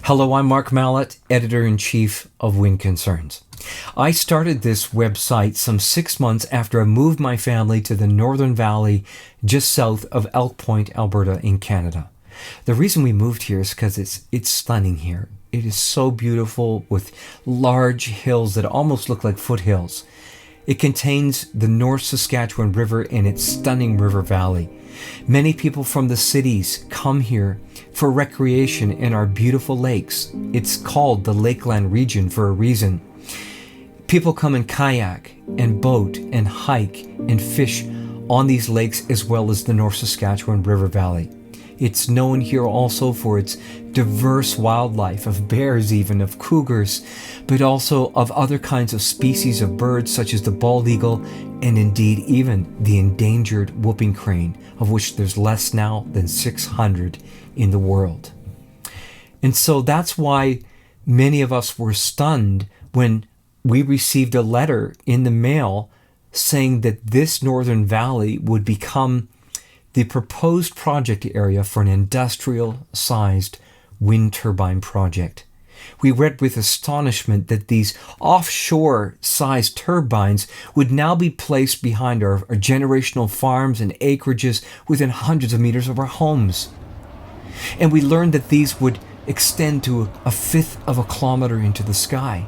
Hello, I'm Mark Mallett, Editor-in-Chief of Wind Concerns. I started this website some 6 months after I moved my family to the Northern Valley just south of Elk Point, Alberta in Canada. The reason we moved here is because it's stunning here. It is so beautiful with large hills that almost look like foothills. It contains the North Saskatchewan River and its stunning river valley. Many people from the cities come here for recreation in our beautiful lakes. It's called the Lakeland region for a reason. People come and kayak and boat and hike and fish on these lakes as well as the North Saskatchewan River Valley. It's known here also for its diverse wildlife, of bears even, of cougars, but also of other kinds of species of birds such as the bald eagle and indeed even the endangered whooping crane, of which there's less now than 600 in the world. And so that's why many of us were stunned when we received a letter in the mail saying that this Northern Valley would become the proposed project area for an industrial-sized wind turbine project. We read with astonishment that these offshore-sized turbines would now be placed behind our generational farms and acreages within hundreds of meters of our homes. And we learned that these would extend to a fifth of a kilometer into the sky.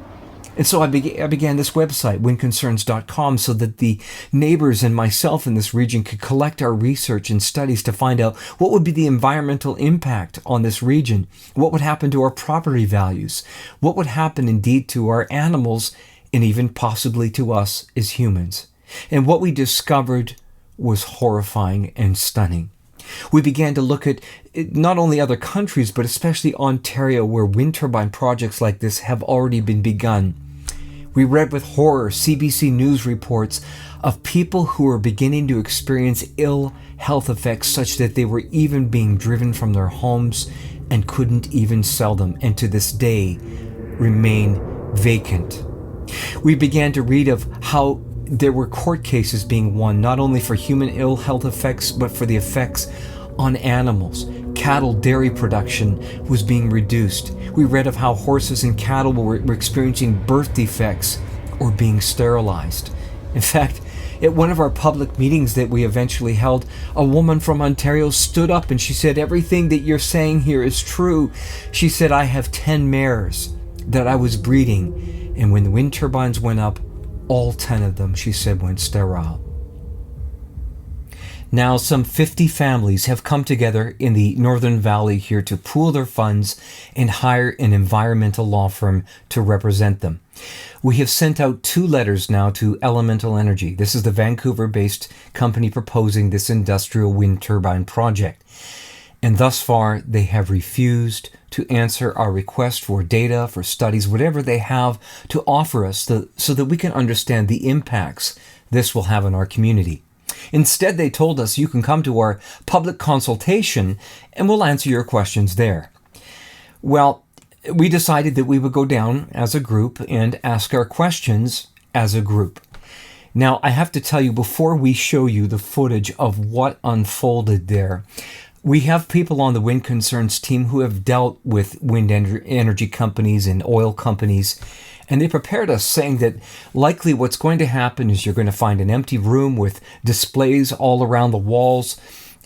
And so I began this website, windconcerns.com, so that the neighbors and myself in this region could collect our research and studies to find out what would be the environmental impact on this region, what would happen to our property values, what would happen indeed to our animals, and even possibly to us as humans. And what we discovered was horrifying and stunning. We began to look at not only other countries, but especially Ontario, where wind turbine projects like this have already been begun. We read with horror CBC News reports of people who were beginning to experience ill health effects such that they were even being driven from their homes and couldn't even sell them, and to this day remain vacant. We began to read of how there were court cases being won, not only for human ill health effects, but for the effects on animals. Cattle dairy production was being reduced. We read of how horses and cattle were experiencing birth defects or being sterilized. In fact, at one of our public meetings that we eventually held, a woman from Ontario stood up and she said, "Everything that you're saying here is true." She said, "I have 10 mares that I was breeding, and when the wind turbines went up, all 10 of them," she said, "went sterile." Now some 50 families have come together in the Northern Valley here to pool their funds and hire an environmental law firm to represent them. We have sent out 2 letters now to Elemental Energy. This is the Vancouver-based company proposing this industrial wind turbine project. And thus far, they have refused to answer our request for data, for studies, whatever they have to offer us so that we can understand the impacts this will have on our community. Instead, they told us you can come to our public consultation and we'll answer your questions there. Well, we decided that we would go down as a group and ask our questions as a group. Now, I have to tell you, before we show you the footage of what unfolded there, we have people on the Wind Concerns team who have dealt with wind energy companies and oil companies, and they prepared us saying that likely what's going to happen is you're going to find an empty room with displays all around the walls,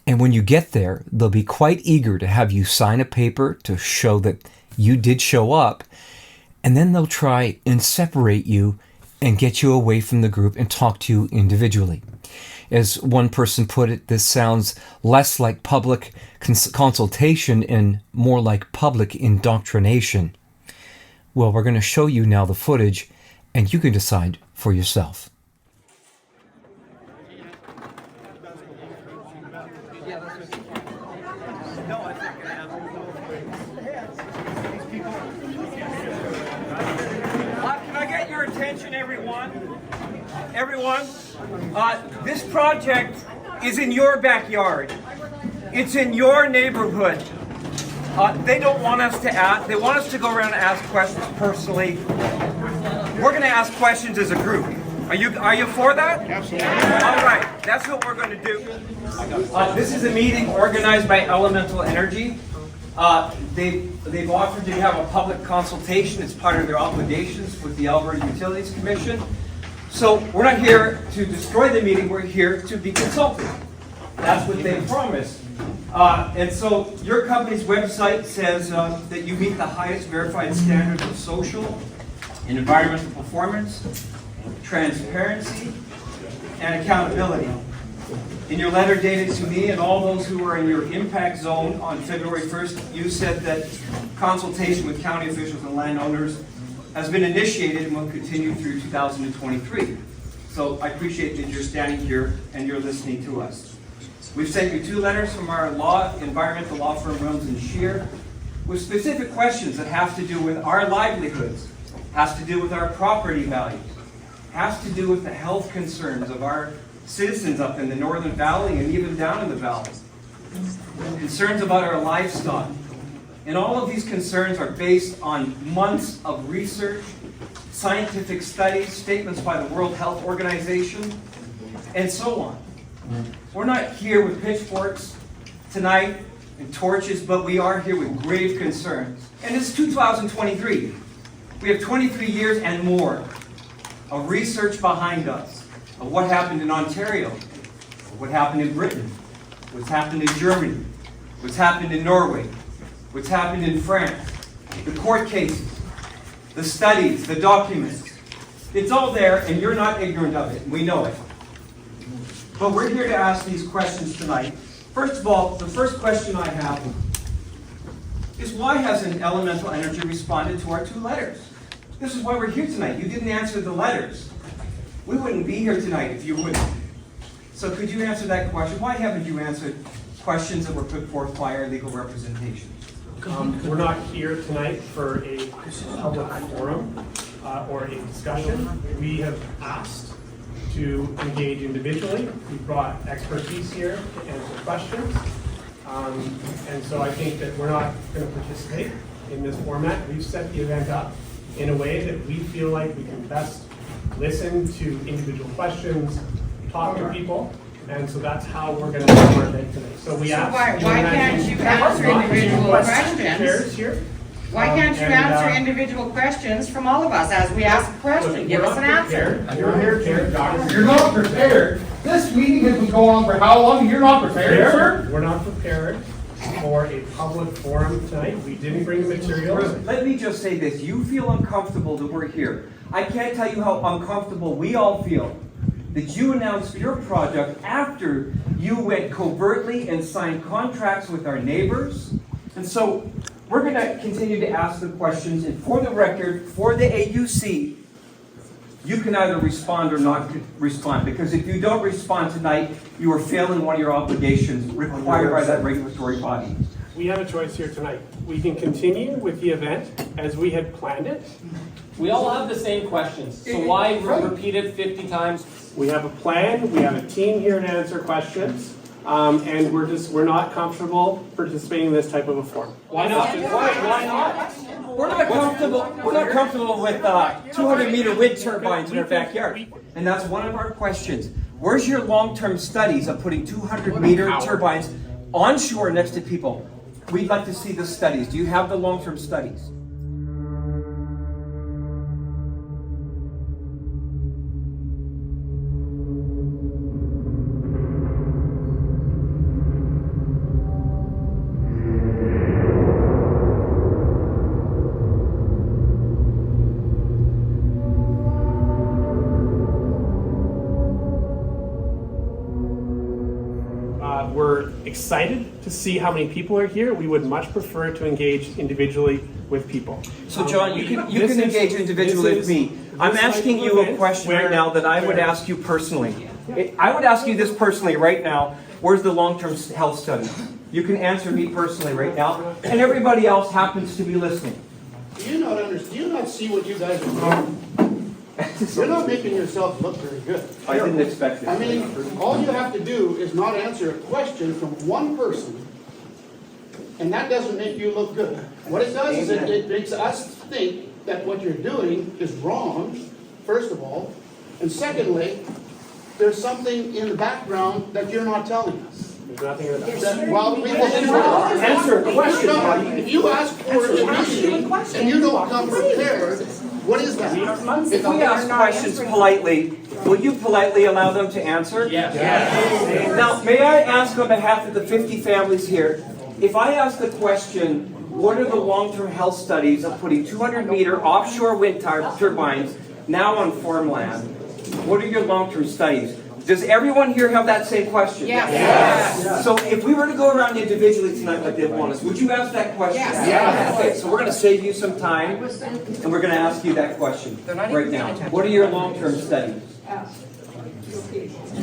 and when you get there, they'll be quite eager to have you sign a paper to show that you did show up, and then they'll try and separate you and get you away from the group and talk to you individually. As one person put it, this sounds less like public consultation and more like public indoctrination. Well, we're going to show you now the footage, and you can decide for yourself. Can I get your attention, everyone? This project is in your backyard. It's in your neighborhood. They don't want us to ask. They want us to go around and ask questions personally. We're going to ask questions as a group. Are you for that? Absolutely. All right. That's what we're going to do. This is a meeting organized by Elemental Energy. They've offered to have a public consultation. It's part of their obligations with the Alberta Utilities Commission. So we're not here to destroy the meeting, we're here to be consulted. That's what they promised. And so your company's website says that you meet the highest verified standards of social and environmental performance, transparency, and accountability. In your letter dated to me and all those who are in your impact zone on February 1st, you said that consultation with county officials and landowners has been initiated and will continue through 2023. So I appreciate that you're standing here and you're listening to us. We've sent you 2 letters from our environmental law firm, Williams and Shear, with specific questions that have to do with our livelihoods, has to do with our property values, has to do with the health concerns of our citizens up in the Northern Valley and even down in the valley. Concerns about our livestock. And all of these concerns are based on months of research, scientific studies, statements by the World Health Organization, and so on. We're not here with pitchforks tonight and torches, but we are here with grave concerns. And it's 2023. We have 23 years and more of research behind us, of what happened in Ontario, of what happened in Britain, what's happened in Germany, what's happened in Norway, what's happened in France, the court cases, the studies, the documents. It's all there, and you're not ignorant of it. We know it. But we're here to ask these questions tonight. First of all, the first question I have is, why hasn't Elemental Energy responded to our 2 letters? This is why we're here tonight. You didn't answer the letters. We wouldn't be here tonight if you wouldn't. So could you answer that question? Why haven't you answered questions that were put forth by our legal representation? We're not here tonight for a public forum or a discussion. We have asked to engage individually. We've brought expertise here to answer questions. And so I think that we're not going to participate in this format. We've set the event up in a way that we feel like we can best listen to individual questions, talk to people, and so that's how we're going to do our event today. So we asked. Why can't you answer individual questions? Here. Why can't you answer individual questions from all of us as we ask a question? Give us an answer. You're here, You're not prepared. This meeting has been going on for how long? You're not prepared, sir? We're not prepared for a public forum tonight. We didn't bring the materials. Let me just say this. You feel uncomfortable that we're here. I can't tell you how uncomfortable we all feel that you announced your project after you went covertly and signed contracts with our neighbors. And so we're going to continue to ask the questions. And for the record, for the AUC, you can either respond or not respond. Because if you don't respond tonight, you are failing one of your obligations required by that regulatory body. We have a choice here tonight. We can continue with the event as we had planned it. We all have the same questions, so why repeat it 50 times? We have a plan, we have a team here to answer questions, and we're not comfortable participating in this type of a forum. Why not? Why not? We're not comfortable with 200-meter wind turbines in our backyard. And that's one of our questions. Where's your long-term studies of putting 200-meter turbines onshore next to people? We'd like to see the studies. Do you have the long-term studies? We're excited to see how many people are here. We would much prefer to engage individually with people. So John, you can engage individually with me. I'm asking you a question right now that I would ask you personally. I would ask you this personally right now. Where's the long-term health study? You can answer me personally right now, and everybody else happens to be listening. Do you not see what you guys are doing? You're not making yourself look very good. I didn't expect it. I mean, all you have to do is not answer a question from one person, and that doesn't make you look good. What it does is it makes us think that what you're doing is wrong, first of all, and secondly, there's something in the background that you're not telling us. There's nothing in the Well, we will answer a question, buddy. if you ask for an issue and you don't come prepared, what is that? If we ask questions politely, will you politely allow them to answer? Yes. Now, may I ask on behalf of the 50 families here, if I ask the question, what are the long-term health studies of putting 200-meter offshore wind turbines now on farmland? What are your long-term studies? Does everyone here have that same question? Yes. So if we were to go around individually tonight like they've wanted us, would you ask that question? Yes. Okay, so we're going to save you some time, and we're going to ask you that question right now. What are your long-term studies?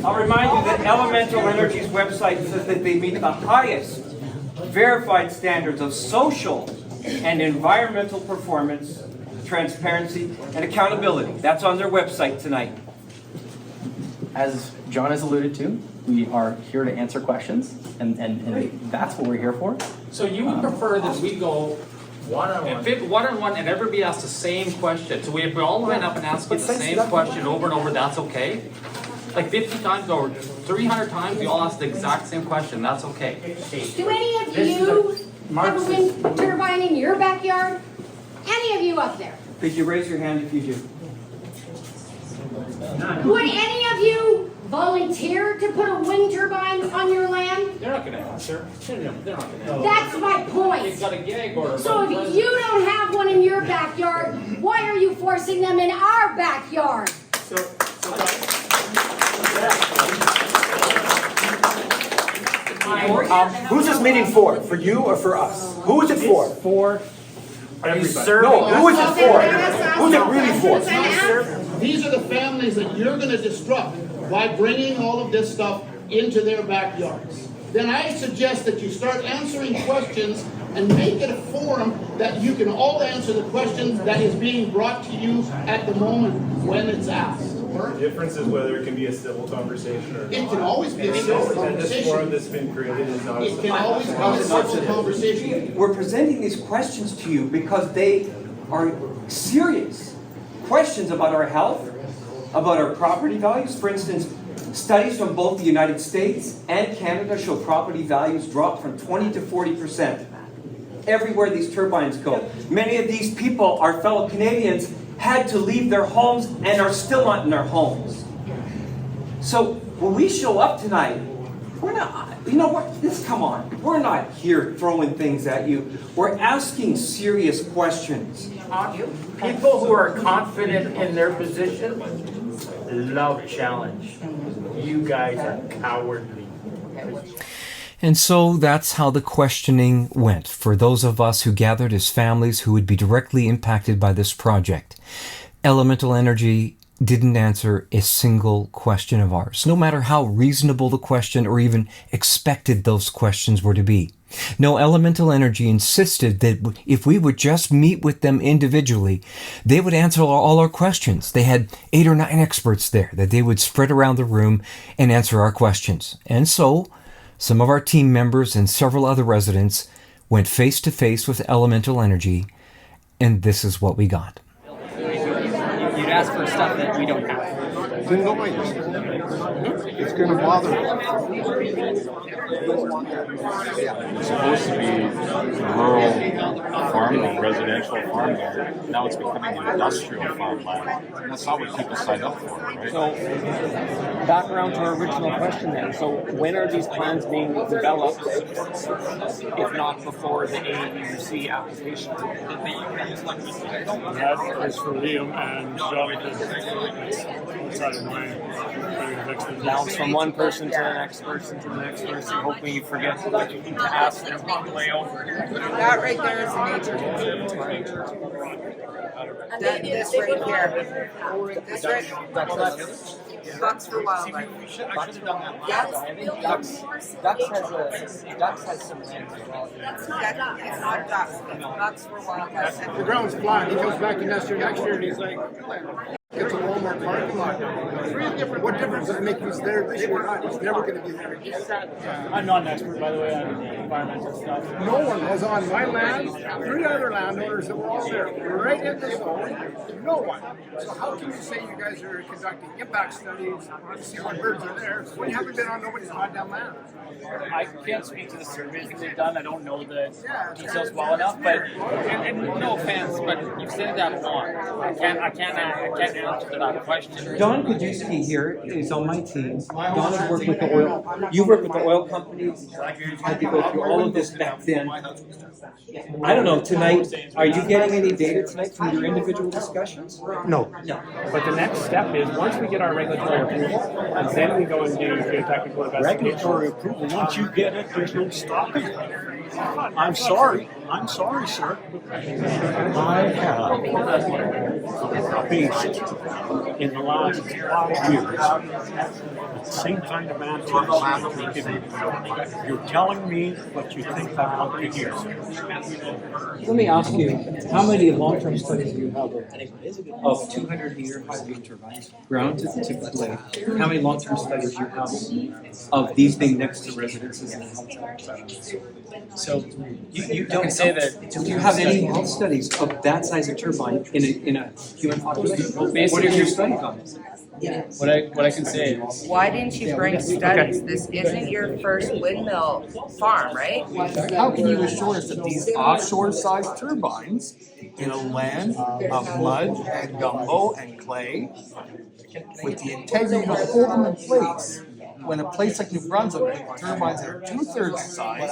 I'll remind you that Elemental Energy's website says that they meet the highest verified standards of social and environmental performance, transparency, and accountability. That's on their website tonight. As John has alluded to, we are here to answer questions, and that's what we're here for. So you would prefer that we go one-on-one and everybody asks the same question? So if we all line up and ask you the same question over and over, that's okay? Like 50 times or 300 times, we all ask the exact same question, that's okay? Do any of you have a wind turbine in your backyard? Any of you up there? Could you raise your hand if you do? Would any of you volunteer to put a wind turbine on your land? They're not gonna answer. They're not gonna answer. That's my You've point. got a gag order. So if you don't have one in your backyard, why are you forcing them in our backyard? Who's this meeting for? For you or for us? Who is it for? For Everybody. No, who is it for? Who's it really for? These are the families that you're gonna disrupt by bringing all of this stuff into their backyards. Then I suggest that you start answering questions and make it a forum that you can all answer the questions that is being brought to you at the moment when it's asked. The difference is whether it can be a civil conversation or not. It can always be a civil And this forum conversation. that's been created is not a It civil can always be a civil conversation. We're presenting these questions to you because they are serious questions about our health, about our property values. For instance, studies from both the United States and Canada show property values drop from 20 to 40% everywhere these turbines go. Many of these people, our fellow Canadians, had to leave their homes and are still not in their homes. So when we show up tonight, we're not, come on, we're not here throwing things at you. We're asking serious questions. People who are confident in their position love challenge. You guys are cowardly. And so that's how the questioning went for those of us who gathered as families who would be directly impacted by this project. Elemental Energy didn't answer a single question of ours, no matter how reasonable the question or even expected those questions were to be. No, Elemental Energy insisted that if we would just meet with them individually, they would answer all our questions. They had 8 or 9 experts there that they would spread around the room and answer our questions. And so some of our team members and several other residents went face to face with Elemental Energy, and this is what we got. you'd ask for stuff that we don't have. Then nobody it's going to bother them. It's supposed to be rural farmland, residential farmland. Now it's becoming an industrial farmland. And that's not what people signed up for, right? So, back around to our original question then. So, when are these plans being developed, if not before the AUC application? That is for Liam and Bounce from one person to the next person to the next person, hoping you forget to ask them on the way over. That right there is a nature conservatory. This right here. This right. Bucks for wildlife. Ducks has some land as well. It's not ducks. Bucks for wildlife. The ground's flat. He comes back to Nestor next year and he's like, it's a in our parking lot. What difference does it make who's there this year? He's never going to be there again. I'm not an expert, by the way, on environmental stuff. No one was on my land, 3 other landowners that were all there, right in the zone. No one. So how can you say you guys are conducting impact studies to see what birds are there when you haven't been on nobody's goddamn land? I can't speak to the surveys that they've done. I don't know the details well enough, but and no offense, but you've said that a lot. I can't answer that question. Don Kajewski here is on my team. Don has worked with the oil. You worked with the oil companies. Had to go through all of this back then. I don't know. Tonight, are you getting any data tonight from your individual discussions? No. But the next step is, once we get our regulatory approval, and then we go and do geotechnical investigation. Regulatory approval, once you get it, there's no stopping it. I'm sorry, sir. I have faced in the last 5 years the same kind of answers you're giving me. You're telling me what you think I want to hear. Let me ask you, how many long-term studies do you have of 200-meter high-speed turbines, ground to blade? How many long-term studies do you have of these being next to residences and health? So you don't say that. Do you have any health studies of that size of turbine in a human population? Well, what are your studies on this? What I can say is, why didn't you bring studies? This isn't your first windmill farm, right? How can you assure us that these offshore-sized turbines in a land of mud and gumbo and clay, with the integrity to hold them in place, when a place like New Brunswick, with turbines that are 2/3 the size,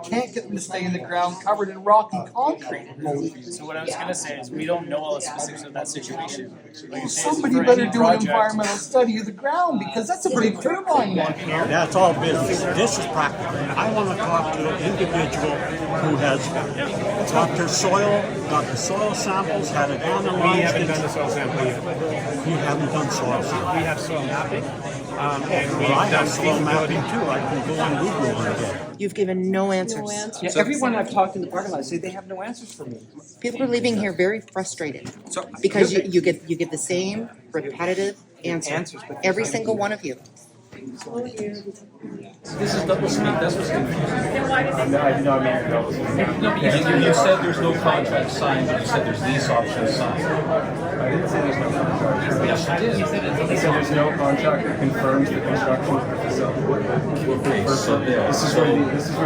can't get them to stay in the ground covered in rock and concrete? so what I was going to say is, we don't know all the specifics of that situation. Like Somebody better do an environmental study of the ground, because that's a big turbine down here. That's all business. This is practical. I want to talk to an individual who has got their soil, got the soil samples, had it analyzed. We haven't done the soil sample yet. You haven't done soil samples. We have soil mapping. And Well, I have soil mapping too. I can go on Google and get it. You've given no answers. Yeah, everyone I've talked in the parking lot say they have no answers for me. People are leaving here very frustrated because you get the same repetitive answers, every single one of you. This is double speak, that's what's confusing. No, I did not mean double speak. No, you said there's no contract signed, but you said there's lease options signed. I didn't say there's no contract. Yes, you did. He said there's no contract that confirms the construction of the facility. Okay, so This is where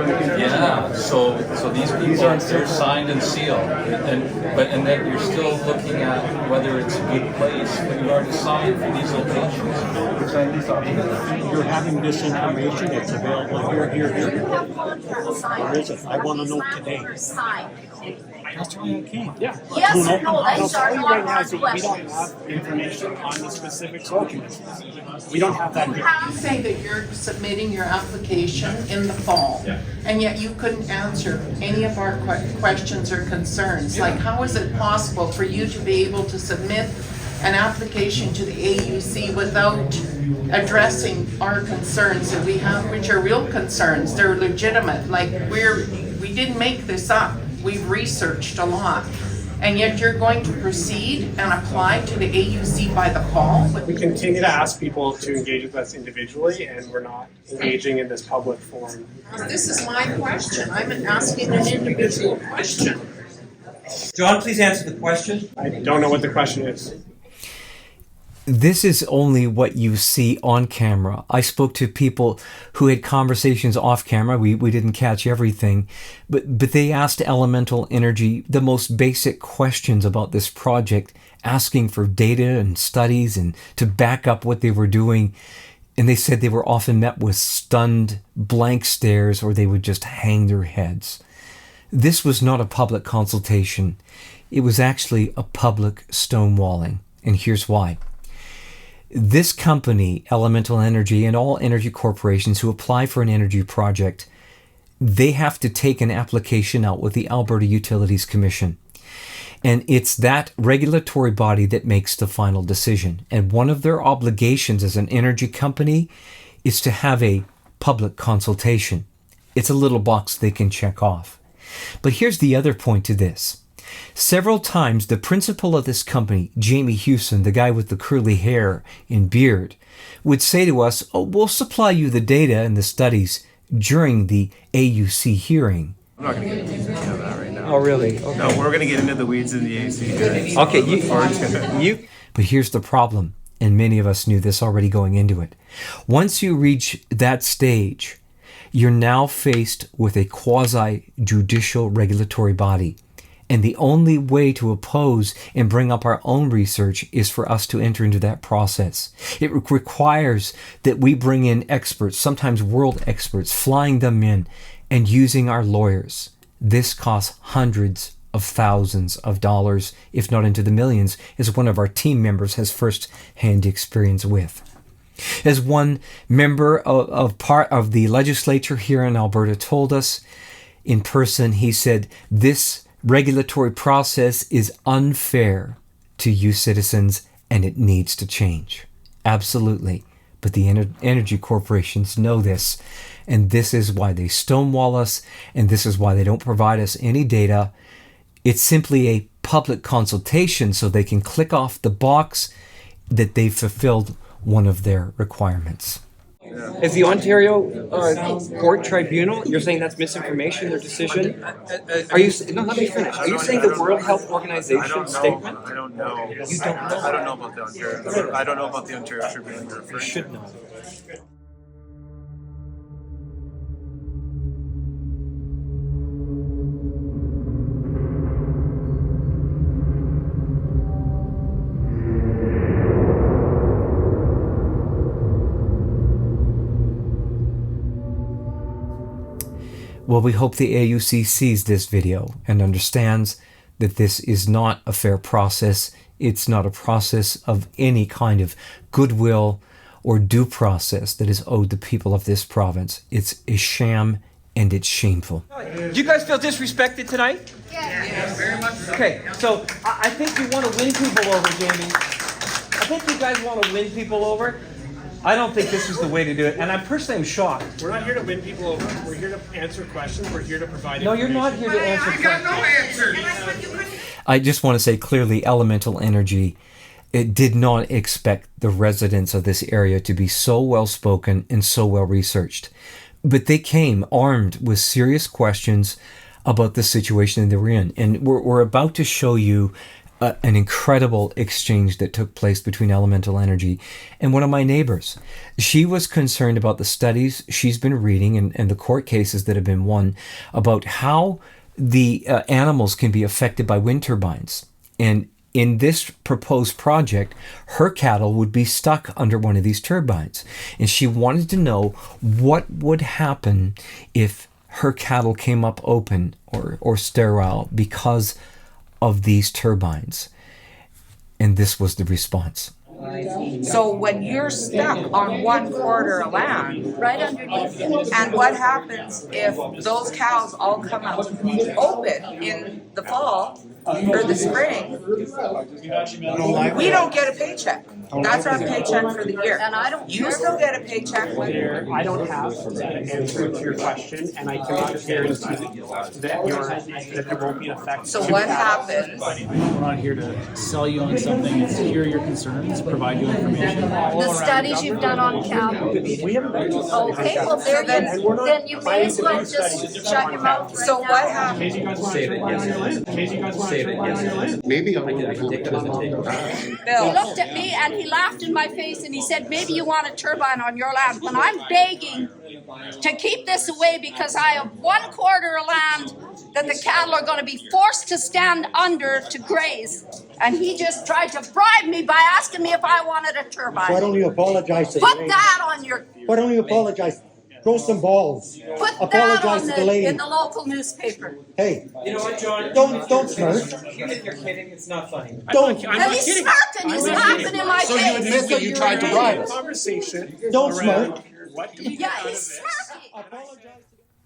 the confusion is. yeah, so these people, they're signed and sealed, and then you're still looking at whether it's a good place, but you already signed for these locations. Which are these options? You're having this information. It's available here. Where is it? I want to know today. That's why I came. Yeah. Yes or no, I'll these tell are you not right now our is that we don't questions. have information on the specific documents. We don't have that here. You say that you're submitting your application in the fall, and yet you couldn't answer any of our questions or concerns. Like, how is it possible for you to be able to submit an application to the AUC without addressing our concerns that we have, which are real concerns? They're legitimate. Like, we didn't make this up. We've researched a lot. And yet you're going to proceed and apply to the AUC by the fall? We continue to ask people to engage with us individually, and we're not engaging in this public forum. This is my question. I'm asking an individual question. John, please answer the question. I don't know what the question is. This is only what you see on camera. I spoke to people who had conversations off camera. We didn't catch everything, but they asked Elemental Energy the most basic questions about this project, asking for data and studies and to back up what they were doing. And they said they were often met with stunned, blank stares, or they would just hang their heads. This was not a public consultation. It was actually a public stonewalling. And here's why. This company, Elemental Energy, and all energy corporations who apply for an energy project, they have to take an application out with the Alberta Utilities Commission. And it's that regulatory body that makes the final decision. And one of their obligations as an energy company is to have a public consultation. It's a little box they can check off. But here's the other point to this. Several times, the principal of this company, Jamie Hewson, the guy with the curly hair and beard, would say to us, "Oh, we'll supply you the data and the studies during the AUC hearing." I'm not going to get into that right now. Oh, really? Okay. No, we're going to get into the weeds in the AC. Okay, But here's the problem, and many of us knew this already going into it. Once you reach that stage, you're now faced with a quasi-judicial regulatory body. And the only way to oppose and bring up our own research is for us to enter into that process. It requires that we bring in experts, sometimes world experts, flying them in and using our lawyers. This costs hundreds of thousands of dollars, if not into the millions, as one of our team members has first-hand experience with. As one member of part of the legislature here in Alberta told us in person, he said, "This regulatory process is unfair to you citizens and it needs to change." Absolutely. But the energy corporations know this, and this is why they stonewall us, and this is why they don't provide us any data. It's simply a public consultation so they can click off the box that they've fulfilled one of their requirements. Is the Ontario Court Tribunal, you're saying that's misinformation, their decision? Are you, no, let me finish. Are you saying the World Health Organization statement? I don't know. You don't know? I don't know about the Ontario. I don't know about the Ontario Tribunal. You should know. Well, we hope the AUC sees this video and understands that this is not a fair process. It's not a process of any kind of goodwill or due process that is owed the people of this province. It's a sham and it's shameful. Do you guys feel disrespected tonight? Yes, very much so. Okay, so I think you want to win people over, Jamie. I think you guys want to win people over. I don't think this is the way to do it, and I personally am shocked. We're not here to win people over. We're here to answer questions. We're here to provide No, information. you're not here to answer questions. I got no answers. I just want to say clearly, Elemental Energy, it did not expect the residents of this area to be so well spoken and so well researched. But they came armed with serious questions about the situation they were in. And we're about to show you an incredible exchange that took place between Elemental Energy and one of my neighbors. She was concerned about the studies she's been reading and the court cases that have been won about how the animals can be affected by wind turbines. And in this proposed project, her cattle would be stuck under one of these turbines. And she wanted to know what would happen if her cattle came up open or sterile because of these turbines. And this was the response. So when you're stuck on 1/4 of land, right underneath it, and what happens if those cows all come out open in the fall or the spring? We don't get a paycheck. That's our paycheck for the year. And I don't. You still get a paycheck when. I don't have an answer to your question, and I cannot guarantee that there won't be an effect. So what happens? We're not here to sell you on something. It's to hear your concerns, provide you information. The studies you've done on cattle. We haven't done those studies. Okay, well then you may as well just shut your mouth right So now. what happens? Maybe I He looked at me and he laughed in my face and he said, maybe you want a turbine on your land. When I'm begging to keep this away because I have 1/4 of land that the cattle are going to be forced to stand under to graze. And he just tried to bribe me by asking me if I wanted a turbine. Why don't you apologize to Put the lady? that on your... Why don't you apologize? Grow some balls. Put that Apologize on to the lady. in the local newspaper. Hey, You know what, John? don't smirk. You think you're kidding? It's not funny. Don't. And he's smirking, he's laughing in my So you face. admit that you tried to bribe us? Conversation. Don't smirk. Yeah, he's smirking.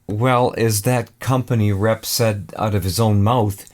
Well, as that company rep said out of his own mouth,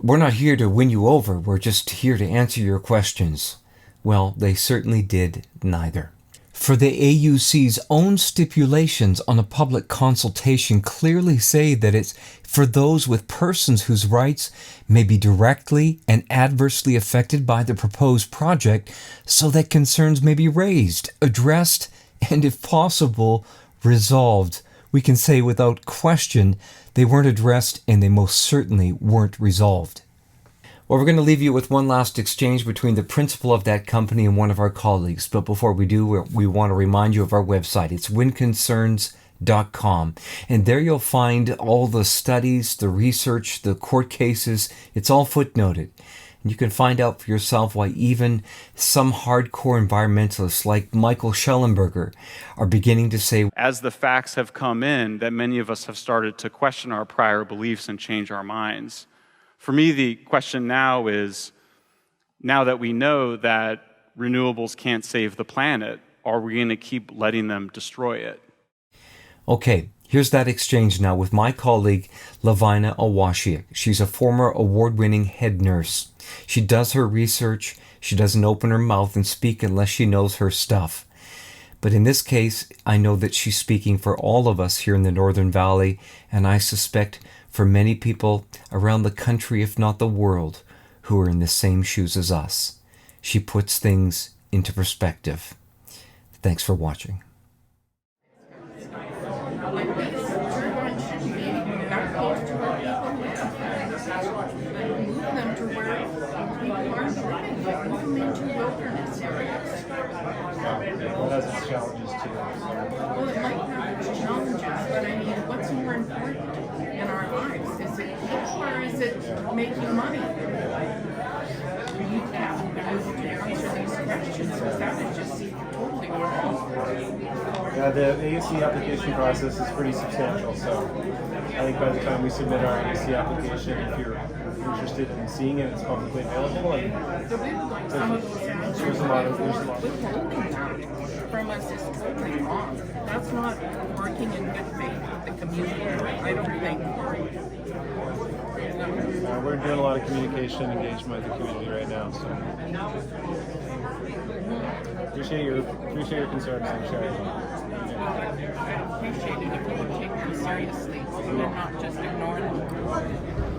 we're not here to win you over. We're just here to answer your questions. Well, they certainly did neither. For the AUC's own stipulations on a public consultation clearly say that it's for those with persons whose rights may be directly and adversely affected by the proposed project, so that concerns may be raised, addressed, and if possible, resolved. We can say without question they weren't addressed and they most certainly weren't resolved. Well, we're going to leave you with one last exchange between the principal of that company and one of our colleagues. But before we do, we want to remind you of our website. It's windconcerns.com. And there you'll find all the studies, the research, the court cases. It's all footnoted. And you can find out for yourself why even some hardcore environmentalists like Michael Schellenberger are beginning to say, as the facts have come in, that many of us have started to question our prior beliefs and change our minds. For me, the question now is, now that we know that renewables can't save the planet, are we going to keep letting them destroy it? Okay, here's that exchange now with my colleague, Lavina Awashiak. She's a former award-winning head nurse. She does her research. She doesn't open her mouth and speak unless she knows her stuff. But in this case, I know that she's speaking for all of us here in the Northern Valley, and I suspect for many people around the country, if not the world, who are in the same shoes as us. She puts things into perspective. Thanks for watching. Well, that's its challenges too. Well, it might have its challenges, but I mean, what's more important in our lives? Is it people or is it making money? You have to answer these questions, because that would just seem totally wrong. Yeah, the AUC application process is pretty substantial, so I think by the time we submit our AUC application, if you're interested in seeing it, it's publicly available. And there's a lot of withholding that from us is totally wrong. That's not working in good faith with the community, I don't think. We're doing a lot of communication engagement with the community right now, so appreciate your concerns and sharing. I appreciate it if you would take them seriously and not just ignore them.